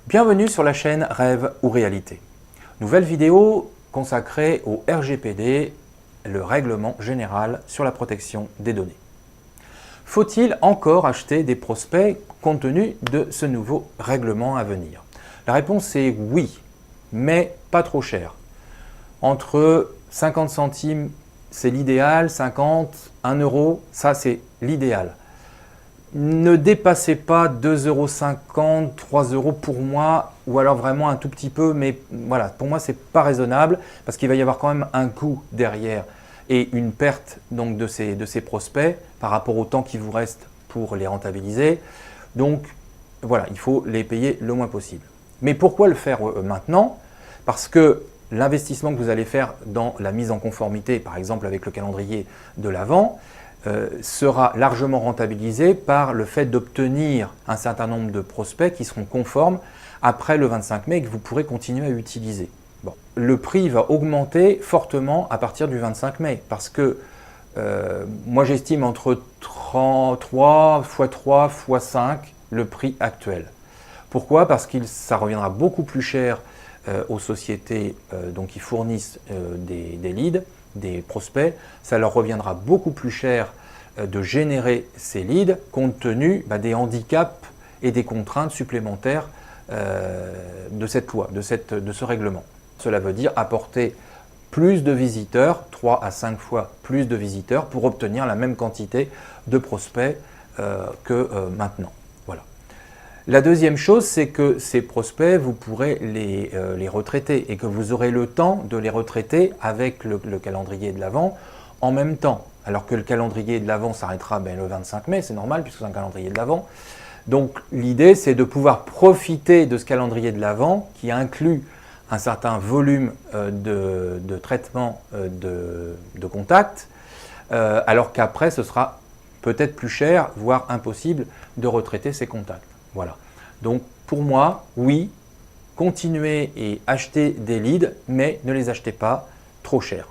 Bienvenue sur la chaîne Rêve ou Réalité. Nouvelle vidéo consacrée au RGPD, le règlement général sur la protection des données. Faut-il encore acheter des prospects compte tenu de ce nouveau règlement à venir? La réponse est oui, mais pas trop cher. Entre 50 centimes, c'est l'idéal, 50, 1 euro, ça c'est l'idéal. Ne dépassez pas 2,50 €, 3 € pour moi, ou alors vraiment un tout petit peu, mais voilà, pour moi, ce n'est pas raisonnable parce qu'il va y avoir quand même un coût derrière et une perte donc, de ces prospects par rapport au temps qui vous reste pour les rentabiliser. Donc voilà, il faut les payer le moins possible. Mais pourquoi le faire maintenant? Parce que l'investissement que vous allez faire dans la mise en conformité, par exemple avec le calendrier de l'Avent, sera largement rentabilisé par le fait d'obtenir un certain nombre de prospects qui seront conformes après le 25 mai et que vous pourrez continuer à utiliser. Bon. Le prix va augmenter fortement à partir du 25 mai parce que moi j'estime entre 3 x 3 x 5 le prix actuel. Pourquoi? Parce que ça reviendra beaucoup plus cher aux sociétés donc qui fournissent des leads, des prospects, ça leur reviendra beaucoup plus cher de générer ces leads compte tenu des handicaps et des contraintes supplémentaires de cette loi, de ce règlement. Cela veut dire apporter plus de visiteurs, 3 à 5 fois plus de visiteurs pour obtenir la même quantité de prospects que maintenant. Voilà. La deuxième chose, c'est que ces prospects, vous pourrez les retraiter et que vous aurez le temps de les retraiter avec le calendrier de l'Avent en même temps. Alors que le calendrier de l'Avent s'arrêtera le 25 mai, c'est normal puisque c'est un calendrier de l'Avent. Donc l'idée, c'est de pouvoir profiter de ce calendrier de l'Avent qui inclut un certain volume de traitement de contacts, alors qu'après, ce sera peut-être plus cher, voire impossible de retraiter ces contacts. Voilà. Donc pour moi, oui, continuez et achetez des leads, mais ne les achetez pas trop cher.